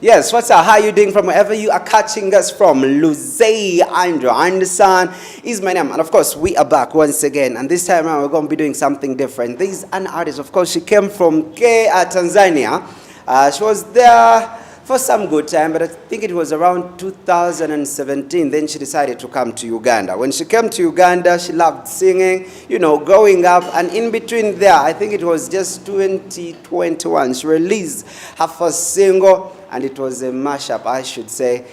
Yes, what's up? How you doing from wherever you are catching us from? Luzay Andrew Anderson is my name. And of course, we are back once again. And this time around, we're going to be doing something different. This is an artist. Of course, she came from Tanzania. She was there for some good time, but I think it was around 2017. Then she decided to come to Uganda. When she came to Uganda, she loved singing, growing up. And in between there, I think it was just 2021, she released her first single. And it was a mashup, I should say.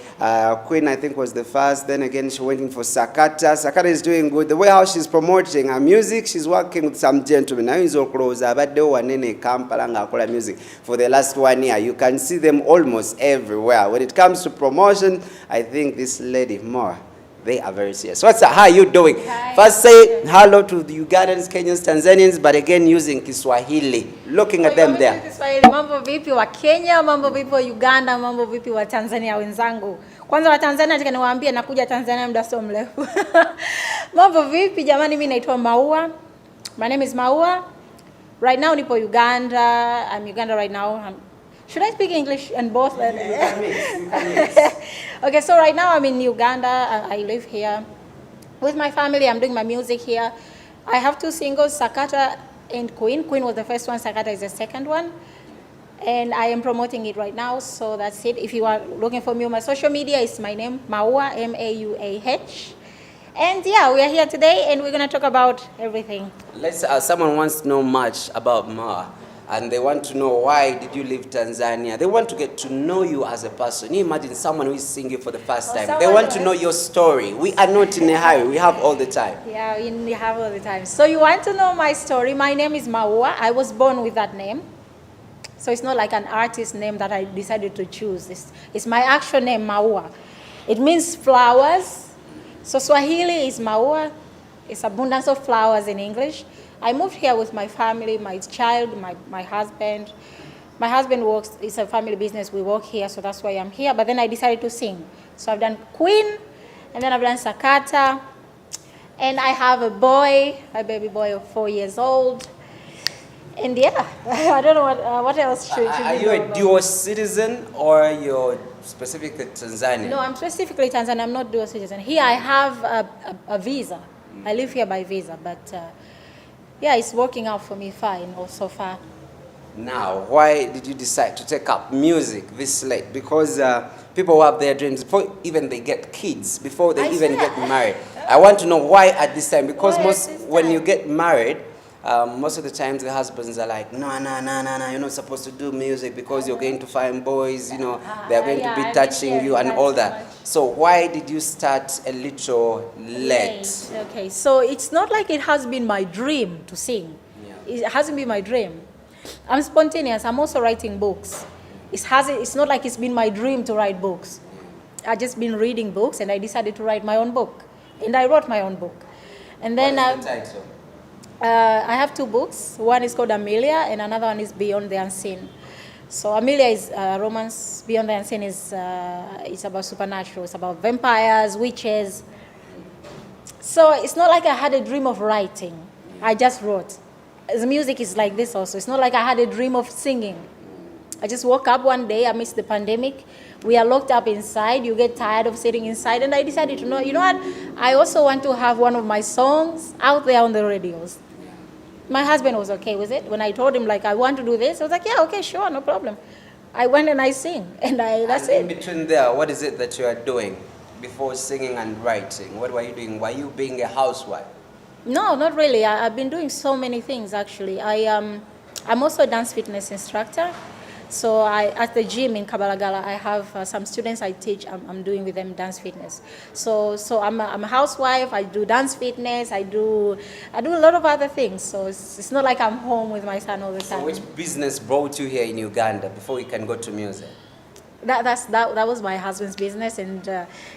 Queen, I think, was the first. Then again, she went in for Sakata. Sakata is doing good. The way how she's promoting her music, she's working with some gentlemen. Now he's all closer. But they were in Kampala ngakola music for the last 1 year. You can see them almost everywhere. When it comes to promotion, I think this lady, Mauah, they are very serious. What's up? How are you doing? Hi. First say hello to the Ugandans, Kenyans, Tanzanians, but again using Kiswahili. Looking at them there. Kiswahili, mambo vipi wa Kenya, mambo vipi wa Uganda, mambo vipi wa Tanzania wenzangu. Kwanza wa Tanzania nataka niwaambie nakuja Tanzania muda sio mrefu. Mambo vipi jamani, mimi naitwa Mauah. My name is Mauah. Right now nipo Uganda. I'm Uganda right now. Should I speak English and both? You can mix. Okay, so right now I'm in Uganda. I live here with my family. I'm doing my music here. I have 2 singles, Sakata and Queen. Queen was the first one, Sakata is the second one. And I am promoting it right now, so that's it. If you are looking for me on my social media, it's my name, Mauah, M-A-U-A-H. And yeah, we are here today and we're going to talk about everything. Someone wants to know much about Mauah. And they want to know, why did you leave Tanzania? They want to get to know you as a person. You imagine someone who is singing for the first time. They want to know your story. We are not in a hurry. We have all the time. Yeah, we have all the time. So you want to know my story. My name is Mauah. I was born with that name. So it's not like an artist name that I decided to choose. It's my actual name, Mauah. It means flowers. So Swahili is Mauah. It's abundance of flowers in English. I moved here with my family, my child, my husband. My husband works, it's a family business, we work here, so that's why I'm here. But then I decided to sing. So I've done Queen, and then I've done Sakata. And I have a boy, a baby boy of 4 years old. And yeah, I don't know what else should Are you a dual citizen or you're specifically Tanzanian? No, I'm specifically Tanzanian, I'm not dual citizen. Here I have a visa. I live here by visa, but yeah, it's working out for me fine so far. Now, why did you decide to take up music this late? Because people have their dreams before even they get kids, before they even get married. I want to know why at this time. Because when you get married, most of the times the husbands are like, no, you're not supposed to do music because you're going to find boys, they're going to be touching you and all that. So why did you start a little late? Okay, so it's not like it has been my dream to sing. Yeah. It hasn't been my dream. I'm spontaneous. I'm also writing books. It's not like it's been my dream to write books. I've just been reading books and I decided to write my own book. And I wrote my own book. And then what is the title? I have 2 books. One is called Amelia and another one is Beyond the Unseen. So Amelia is romance. Beyond the Unseen is it's about supernatural. It's about vampires, witches. So it's not like I had a dream of writing. I just wrote. The music is like this also. It's not like I had a dream of singing. I just woke up one day amidst the pandemic. We are locked up inside. You get tired of sitting inside. And I decided to you know what? I also want to have one of my songs out there on the radios. My husband was okay with it. When I told him, I want to do this, I was like, yeah, okay, sure, no problem. I went and I sing, and that's it. In between there, what is it that you are doing before singing and writing? What were you doing? Were you being a housewife? No, not really. I've been doing so many things, actually. I'm also a dance fitness instructor. So at the gym in Kabalagala, I have some students I teach. I'm doing with them dance fitness. So I'm a housewife. I do dance fitness. I do a lot of other things. So it's not like I'm home with my son all the time. So which business brought you here in Uganda before we can go to music? That was my husband's business, and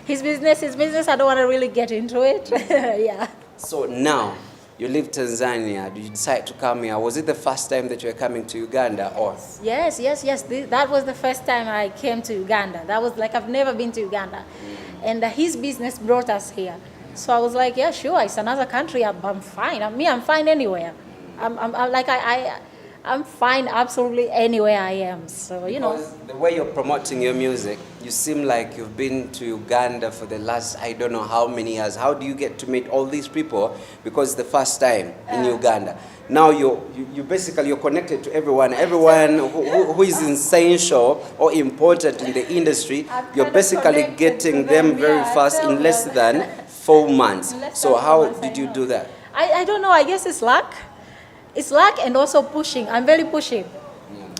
his business. I don't want to really get into it. Yeah. So now, you leave Tanzania. Did you decide to come here? Was it the first time that you were coming to Uganda, or? Yes. That was the first time I came to Uganda. That was I've never been to Uganda, and his business brought us here. So I was like, yeah, sure. It's another country. I'm fine. I'm fine anywhere. I'm fine absolutely anywhere I am. So, you know. Because the way you're promoting your music, you seem like you've been to Uganda for the last, I don't know how many years. How do you get to meet all these people? Because it's the first time in Uganda. Now you basically you're connected to everyone. Everyone who is essential or important in the industry, you're basically getting them very fast in less than 4 months. So how did you do that? I don't know. I guess it's luck. It's luck and also pushing. I'm very pushing.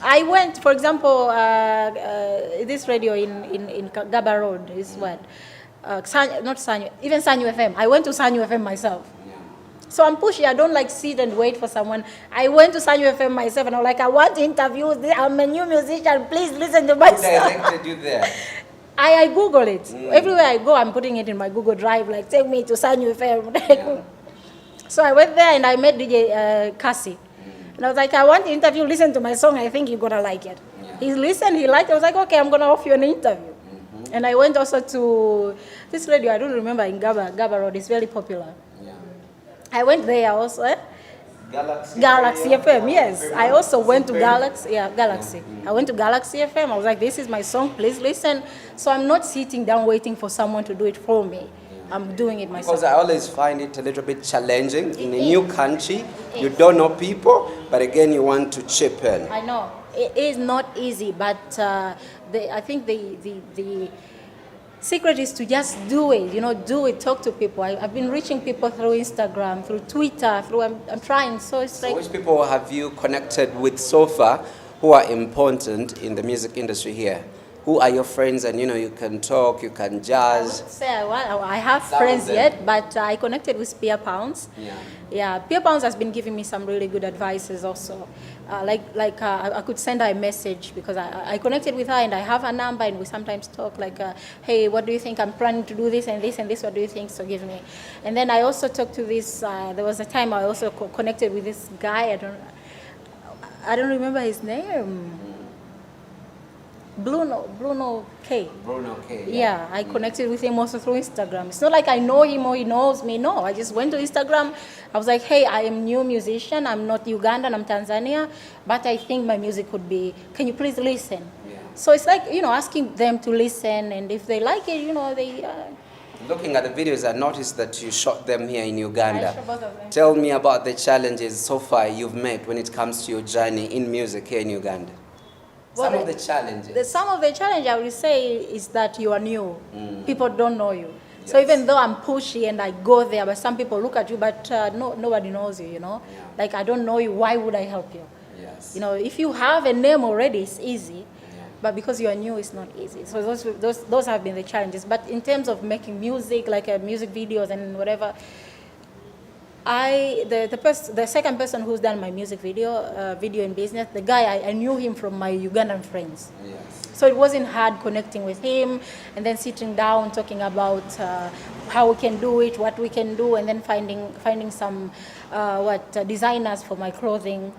I went, for example, this radio in Gaba Road is what? Not Sanyu, even Sanyu FM. I went to Sanyu FM myself. So I'm pushy. I don't like sit and wait for someone. I went to Sanyu FM myself and I'm like, I want to interview. I'm a new musician. Please listen to my Who directed you there? I Google it. Everywhere I go, I'm putting it in my Google Drive. Like, take me to Sanyu FM. So I went there and I met DJ Cassie. And I was like, I want to interview. Listen to my song. I think you're going to like it. He listened. He liked it. I was like, okay, I'm going to offer you an interview. And I went also to this radio. I don't remember in Gaba Road. It's very popular. I went there also. Galaxy FM, yes. I also went to Galaxy. I went to Galaxy FM. I was like, this is my song, please listen. So I'm not sitting down waiting for someone to do it for me. I'm doing it myself. Because I always find it a little bit challenging. In a new country, you don't know people, but again, you want to chip in. I know. It is not easy, but I think the secret is to just do it, do it, talk to people. I've been reaching people through Instagram, through Twitter, I'm trying. So it's like... which people have you connected with so far who are important in the music industry here? Who are your friends and, you can talk, you can jazz? I have friends yet, but I connected with Pia Pounds. Yeah, Pia Pounds has been giving me some really good advices also. I could send her a message because I connected with her and I have her number and we sometimes talk like, hey, what do you think? I'm planning to do this and this and this. What do you think? So give me. And then I also talked to this, there was a time I also connected with this guy. I don't remember his name. Bruno K. Bruno K. Yeah, I connected with him also through Instagram. It's not like I know him or he knows me. No, I just went to Instagram. I was like, hey, I am a new musician. I'm not Ugandan, I'm Tanzania. But I think my music could be, can you please listen? So it's like, asking them to listen. And if they like it, they... Looking at the videos, I noticed that you shot them here in Uganda. I shot both of them. Tell me about the challenges so far you've met when it comes to your journey in music here in Uganda. Some of the challenges. Some of the challenge I will say is that you are new. People don't know you. Yes. So even though I'm pushy and I go there, but some people look at you, but nobody knows you, Like, I don't know you, why would I help you? Yes. If you have a name already, it's easy. But because you are new, it's not easy. So those have been the challenges. But in terms of making music, like music videos and whatever, the second person who's done my music video in business, the guy, I knew him from my Ugandan friends. Yes. So it wasn't hard connecting with him and then sitting down talking about how we can do it, what we can do, and then finding some designers for my clothing.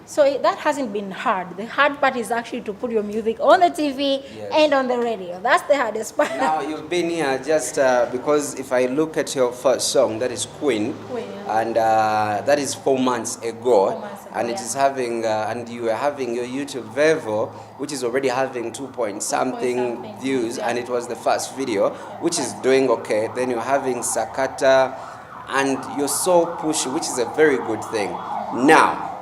So that hasn't been hard. The hard part is actually to put your music on the TV and on the radio. That's the hardest part. Now, you've been here just because if I look at your first song, that is Queen, and that is 4 months ago, and it is having, and you are having your YouTube Vevo, which is already having 2-point-something views, and it was the first video, which is doing okay. Then you're having Sakata, and you're so pushy, which is a very good thing. Now,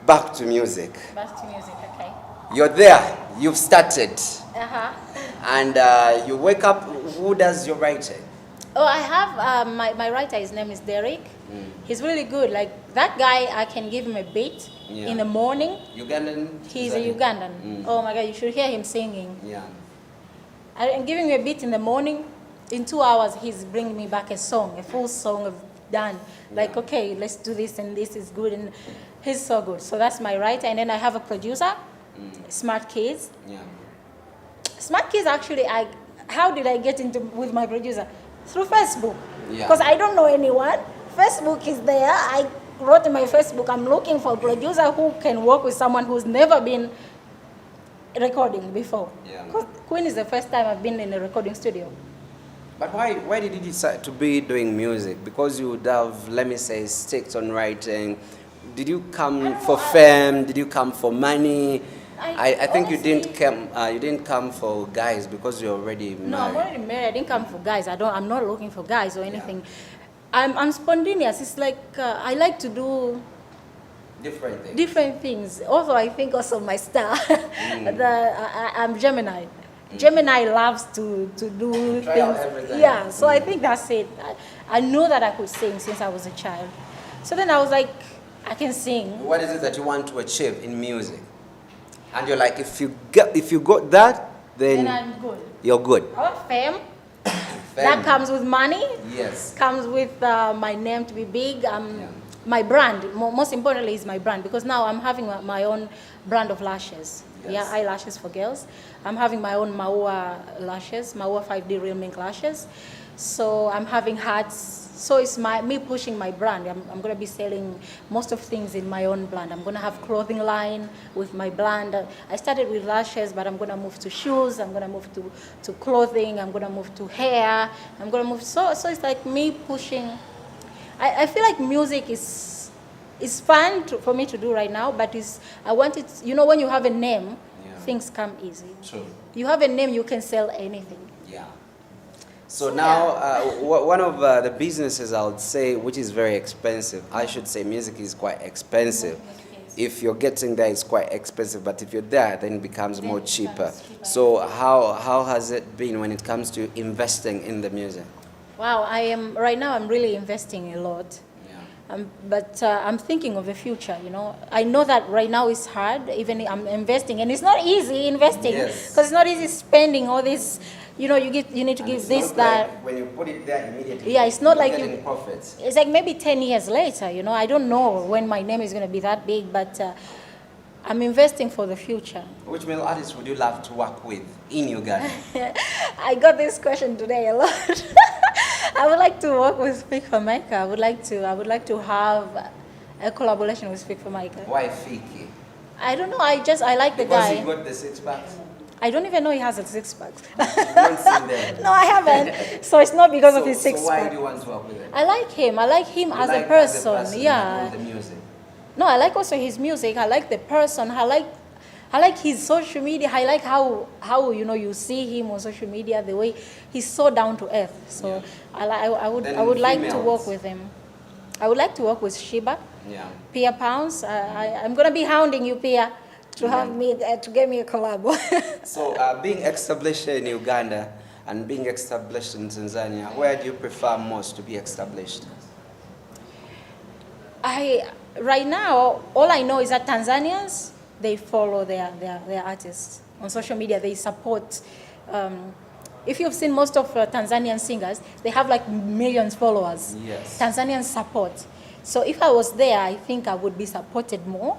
back to music. Okay. You're there. You've started. And you wake up. Who does your writing? Oh, I have my writer. His name is Derek. He's really good. Like that guy, I can give him a beat in the morning. Ugandan? He's a Ugandan. Oh my God, you should hear him singing. Yeah. I'm giving him a beat in the morning. In 2 hours, he's bringing me back a song, a full song of done. Like, okay, let's do this and this is good. And he's so good. So that's my writer. And then I have a producer, Smart Kids. Yeah. Smart Kids, actually, how did I get into with my producer? Through Facebook. Yeah. Because I don't know anyone. Facebook is there. I wrote in my Facebook, I'm looking for a producer who can work with someone who's never been recording before. Yeah. Because Queen is the first time I've been in a recording studio. But why did you decide to be doing music? Because you would have, let me say, sticked on writing, Did you come for fame? Did you come for money? I think you didn't come for guys because you're already married. No, I'm already married. I didn't come for guys. I'm not looking for guys or anything. I'm spontaneous. It's like I like to do different things. Also, I think also my star. I'm Gemini. Gemini loves to do Try things. out everything. Yeah, so I think that's it. I know that I could sing since I was a child. So then I was like, I can sing. What is it that you want to achieve in music? And you're like, if you got that, then I'm good. you're good. I want fame. Fame. That comes with money. Yes. Comes with my name to be big. My brand, most importantly, is my brand, because now I'm having my own brand of lashes. Yes. Yeah, eyelashes for girls. I'm having my own Mauah lashes, Mauah 5D real mink lashes. So I'm having hats. So it's me pushing my brand. I'm going to be selling most of things in my own brand. I'm going to have clothing line with my brand. I started with lashes, but I'm going to move to shoes. I'm going to move to clothing. I'm going to move to hair. I'm going to move. So it's like me pushing. I feel like music is fun for me to do right now, but I want it. You know, when you have a name, things come easy. True. You have a name, you can sell anything. Yeah. So now, one of the businesses I would say, which is very expensive, I should say music is quite expensive. If you're getting there, it's quite expensive, but if you're there, then it becomes more cheaper. So how has it been when it comes to investing in the music? Wow, right now I'm really investing a lot. But I'm thinking of the future, you know. I know that right now it's hard, even I'm investing, and it's not easy investing, because it's not easy spending all this, you know, you need to give this, that. Like when you put it there immediately, yeah, it's not like getting profits. It's like maybe 10 years later, you know. I don't know when my name is going to be that big, but I'm investing for the future. Which male artist would you love to work with in Uganda? I got this question today a lot. I would like to work with Speak for Micah. I would like to have a collaboration with Speak for Micah. Why Fiki? I don't know. I like the Because guy. he got the 6 packs. I don't even know he has a 6 packs. Don't see them. No, I haven't. So it's not because of his 6 So why pack. do you want to work with him? I like him. I like him as a person. Yeah. The music. No, I like also his music. I like the person. I like his social media. I like how you know you see him on social media, the way he's so down to earth. So I would like to work with him. I would like to work with Shiba. Yeah. Pia Pounds. I'm gonna be hounding you, Pia, to have me to get me a collab. So being established in Uganda and being established in Tanzania, where do you prefer most to be established? Right now, all I know is that Tanzanians, they follow their artists on social media. They support. If you've seen most of Tanzanian singers, they have like millions followers. Yes. Tanzanians support. So if I was there, I think I would be supported more,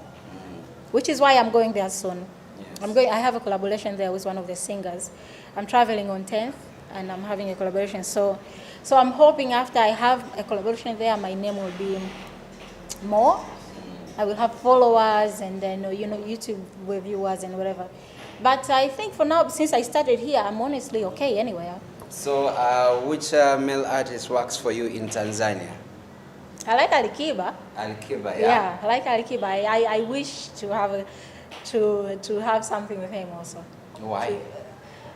which is why I'm going there soon. Yes. I have a collaboration there with one of the singers. I'm traveling on 10th, and I'm having a collaboration. So I'm hoping after I have a collaboration there, my name will be more. I will have followers, and then YouTube viewers and whatever. But I think for now, since I started here, I'm honestly okay anywhere. So which male artist works for you in Tanzania? I like Alikiba. Alikiba, yeah. I like Alikiba. I wish to have to have something with him also. Why?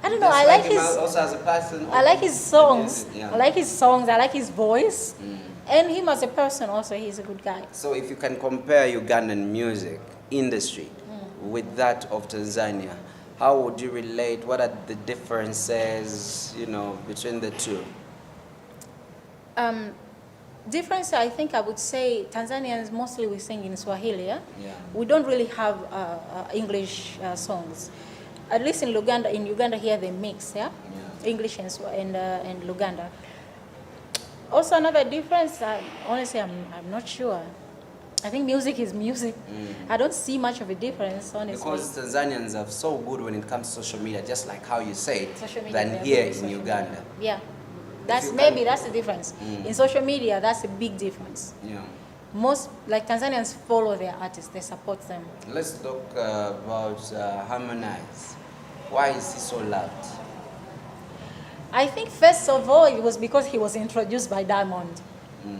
I don't know. I like his. Also as a person. I like his songs. Yeah. I like his songs. I like his voice. And him as a person also, he's a good guy. So if you can compare Ugandan music industry with that of Tanzania, how would you relate? What are the differences, between the two? Difference, I think I would say Tanzanians mostly we sing in Swahili. Yeah? We don't really have English songs. At least in Uganda here they mix, English and Luganda. Also another difference, honestly, I'm not sure. I think music is music. I don't see much of a difference, honestly. Because Tanzanians are so good when it comes to social media, just like how you say it, than here in Uganda. Yeah, that's the difference. In social media, that's a big difference. Yeah. Most, like Tanzanians follow their artists, they support them. Let's talk about Harmonize. Why is he so loved? I think first of all, it was because he was introduced by Diamond.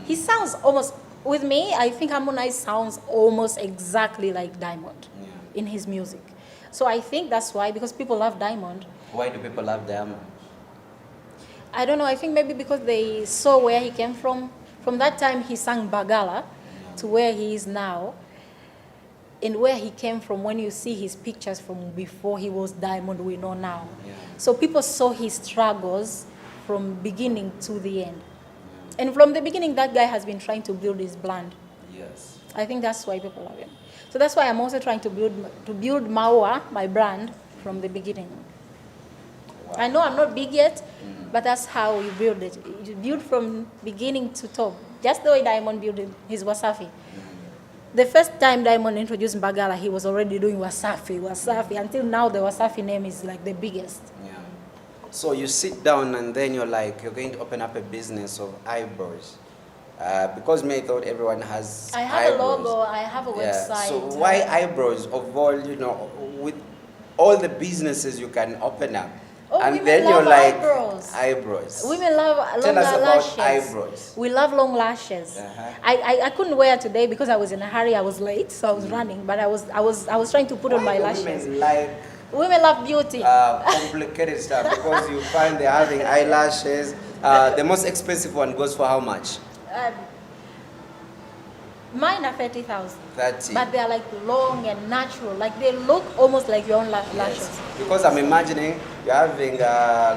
He sounds almost with me, I think Harmonize sounds almost exactly like Diamond in his music. So I think that's why, because people love Diamond. Why do people love Diamond? I don't know, I think maybe because they saw where he came from. From that time he sang Bagala to where he is now. And where he came from, when you see his pictures from before he was Diamond we know now. Yeah. So people saw his struggles from beginning to the end. And from the beginning, that guy has been trying to build his brand. Yes. I think that's why people love him. So that's why I'm also trying to build Mauah, my brand, from the beginning. Wow. I know I'm not big yet, but that's how you build it. You build from beginning to top. Just the way Diamond built his Wasafi. The first time Diamond introduced Bagala, he was already doing Wasafi. Until now, the Wasafi name is like the biggest. Yeah. So you sit down and then you're like, you're going to open up a business of eyebrows. Because me, I thought everyone has I have eyebrows. A logo, I have a website. So why eyebrows of all, with all the businesses you can open up? Oh, and women then love you're like, eyebrows. Women love longer Tell us about lashes. eyebrows. We love long lashes. I couldn't wear today because I was in a hurry. I was late, so I was running. But I was trying to put on my lashes. Women love beauty. Complicated stuff, because you find they're having eyelashes. The most expensive one goes for how much? Mine are 30,000. 30. But they are like long and natural. Like they look almost like your own lashes. Yes. Because I'm imagining you're having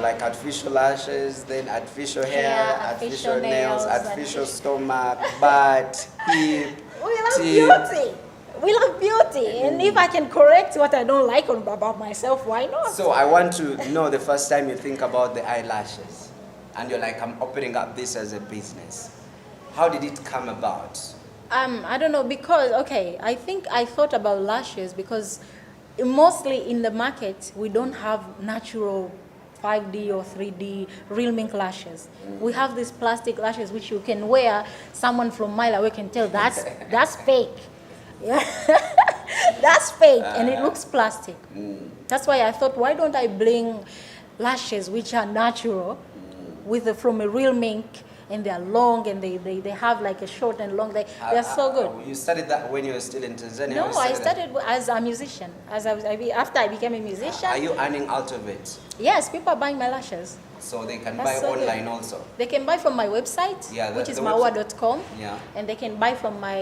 like artificial lashes, then artificial hair, artificial nails, artificial stomach, butt, hip, We love teeth. beauty. We love beauty. And if I can correct what I don't like about myself, why not? So I want to know the first time you think about the eyelashes and you're like, I'm opening up this as a business. How did it come about? I don't know, because, okay, I think I thought about lashes because mostly in the market, we don't have natural 5D or 3D real mink lashes. We have these plastic lashes which you can wear. Someone from mile away can tell that's fake. Yeah. That's fake, and it looks plastic. That's why I thought, why don't I bring lashes which are natural from a real mink, and they are long, and they have like a short and long. They are so good. You studied that when you were still in Tanzania? No, I started as a musician. After I became a musician. Are you earning out of it? Yes, people are buying my lashes. So they can buy online also? They can buy from my website, which is mauah.com. Yeah. And they can buy from my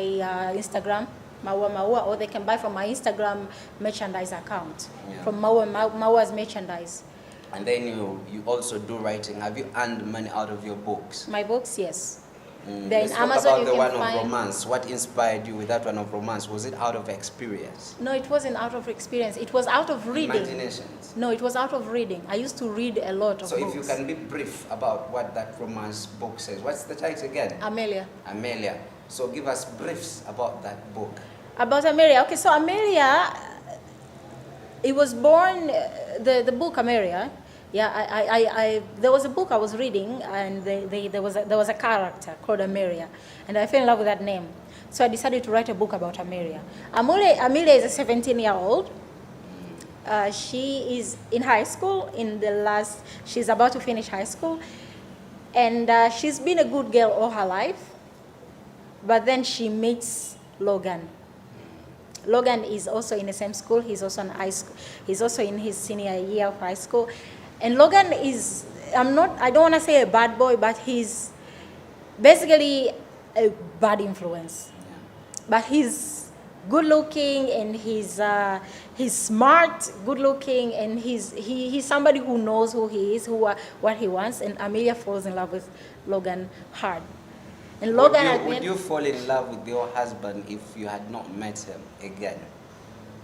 Instagram, Mauah, or they can buy from my Instagram merchandise account, from Mauah's merchandise. And then you also do writing. Have you earned money out of your books? My books, yes. Let's talk about the one of romance. What inspired you with that one of romance? Was it out of experience? No, it wasn't out of experience. It was out of reading. Imaginations? No, it was out of reading. I used to read a lot of books. So if you can be brief about what that romance book says. What's the title again? Amelia. Amelia. So give us briefs about that book. About Amelia. Okay, so Amelia, it was born, the book Amelia. Yeah, there was a book I was reading, and there was a character called Amelia, and I fell in love with that name. So I decided to write a book about Amelia. Amelia is a 17-year-old. She is in high school. She's about to finish high school, and she's been a good girl all her life. But then she meets Logan. Logan is also in the same school. He's also in high school. He's also in his senior year of high school. And Logan is, I don't want to say a bad boy, but he's basically a bad influence. But he's good looking, and he's smart, good looking, and he's somebody who knows who he is, what he wants. And Amelia falls in love with Logan hard. And Logan would you fall in love with your husband if you had not met him again?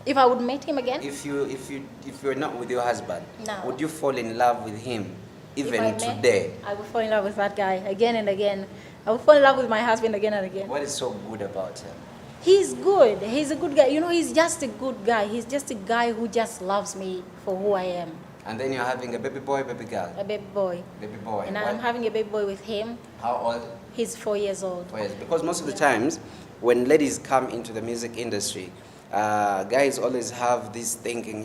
If I would meet him again? If you're not with your husband, no. Would you fall in love with him even today? I would fall in love with that guy again and again. I would fall in love with my husband again and again. What is so good about him? He's good. He's a good guy. He's just a good guy. He's just a guy who just loves me for who I am. And then you're having a baby boy, baby girl? A baby boy. Baby boy. And I'm having a baby boy with him. How old? He's 4 years old. 4 years. Because most of the times, when ladies come into the music industry, guys always have this thinking,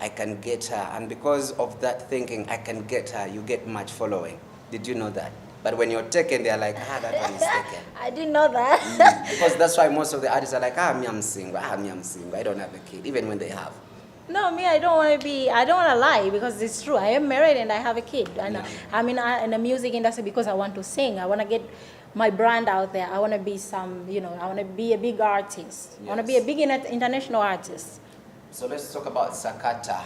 I can get her. And because of that thinking, I can get her, you get much following. Did you know that? But when you're taken, they're like, that one is taken. I didn't know that. Because that's why most of the artists are like, me I'm single, me I'm single, I don't have a kid, even when they have. No, me, I don't want to lie because it's true. I am married and I have a kid. And I'm in the music industry because I want to sing. I want to get my brand out there. I want to be I want to be a big artist. Yes. I want to be a big international artist. So let's talk about Sakata.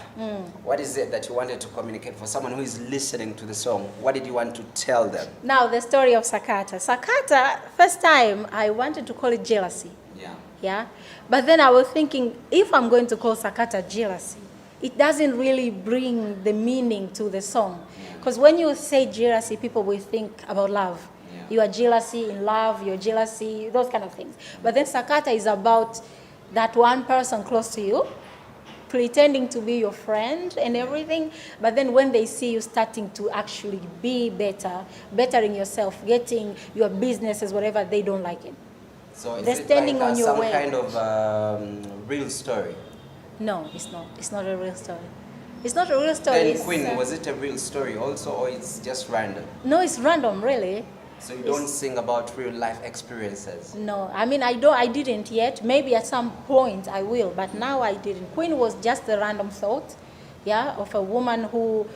What is it that you wanted to communicate for someone who is listening to the song? What did you want to tell them? Now, the story of Sakata. Sakata, first time, I wanted to call it jealousy. Yeah. But then I was thinking, if I'm going to call Sakata jealousy, it doesn't really bring the meaning to the song. Because when you say jealousy, people will think about love. You are jealousy in love, you're jealousy, those kind of things. But then Sakata is about that one person close to you, pretending to be your friend and everything, but then when they see you starting to actually be bettering yourself, getting your businesses, whatever, they don't like it. So is they're it standing like on your some way. kind of real story? No, it's not. It's not a real story. It's not a real story. Then Queen, was it a real story also, or it's just random? No, it's random, really. So you don't sing about real life experiences? No, I mean, I didn't yet. Maybe at some point I will, but now I didn't. Queen was just a random thought, of a woman who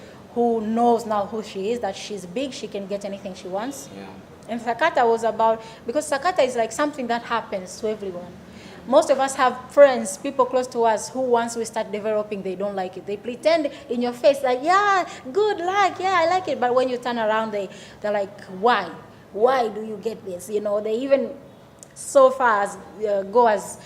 knows now who she is, that she's big, she can get anything she wants. And Sakata was about, because Sakata is like something that happens to everyone. Most of us have friends, people close to us, who once we start developing, they don't like it. They pretend in your face like, good luck, I like it. But when you turn around, they're like, why? Why do you get this? They even so far as go as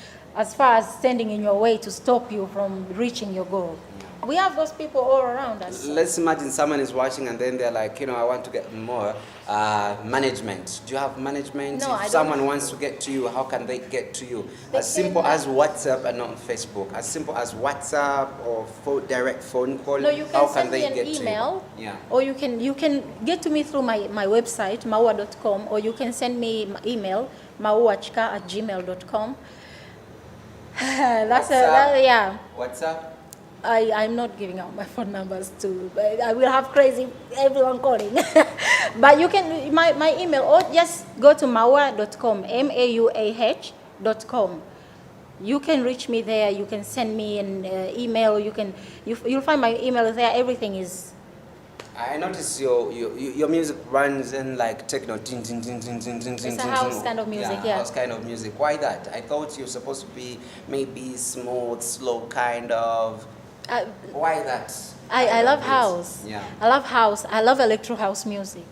far as standing in your way to stop you from reaching your goal. We have those people all around us. Let's imagine someone is watching and then they're like, I want to get more management. Do you have management? No, if someone wants to get to you, how can they get to you? As simple as WhatsApp and not Facebook. As simple as WhatsApp or direct phone call. No, you can how send can they me an get email, to you? or you can get to me through my website, mauah.com, or you can send me email, mauahchika@gmail.com. WhatsApp? I'm not giving out my phone numbers but I will have everyone calling. But you can, my email, or just go to mauah.com, mauah.com. You can reach me there, you can send me an email, you'll find my email there, everything is. I notice your music runs in like techno. It's a house kind of music, house kind of music. Why that? I thought you're supposed to be maybe smooth, slow kind of. Why that? I love house. I love house. I love electro house music.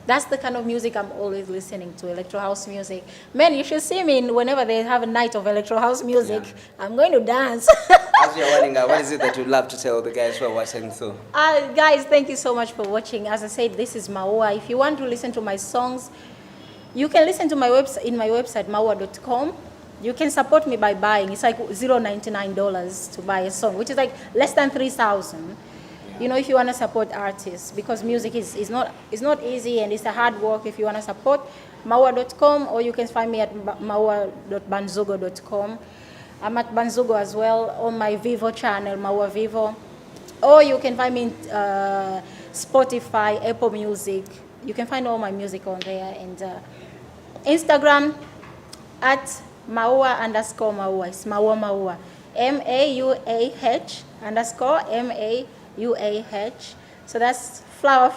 That's the kind of music I'm always listening to, electro house music. Man, you should see me whenever they have a night of electro house music. I'm going to dance. As you're wondering, what is it that you'd love to tell the guys who are watching through? Guys, thank you so much for watching. As I said, this is Mauah. If you want to listen to my songs, you can listen to my website mauah.com. You can support me by buying. It's like $0.99 to buy a song, which is like less than $3,000. If you want to support artists, because music is not easy and it's a hard work. If you want to support, mauah.com, or you can find me at mauah.banzugo.com. I'm at Banzugo as well on my Vivo channel, Mauah Vivo. Or you can find me in Spotify, Apple Music. You can find all my music on there. And Instagram at Mauah_Mauah. It's Mauah Mauah. MAUAH_MAUAH. So that's flower.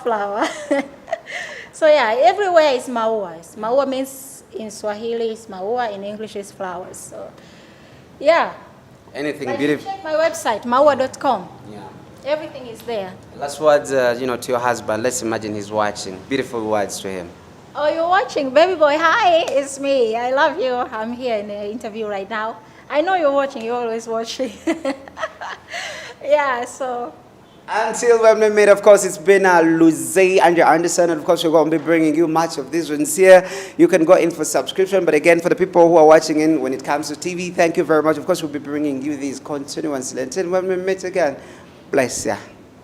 So everywhere is Mauah. Mauah means in Swahili is Mauah, in English is flowers. So anything beautiful. Check my website, mauah.com. Everything is there. Last words, to your husband. Let's imagine he's watching. Beautiful words to him. Oh, you're watching, baby boy. Hi, it's me. I love you. I'm here in the interview right now. I know you're watching. You're always watching. So. Until when we meet, of course, it's been Luzay and Anderson, and of course, we're going to be bringing you much of these ones here. You can go in for subscription, but again, for the people who are watching in when it comes to TV, thank you very much. Of course, we'll be bringing you these continuously. Until when we meet again, bless ya.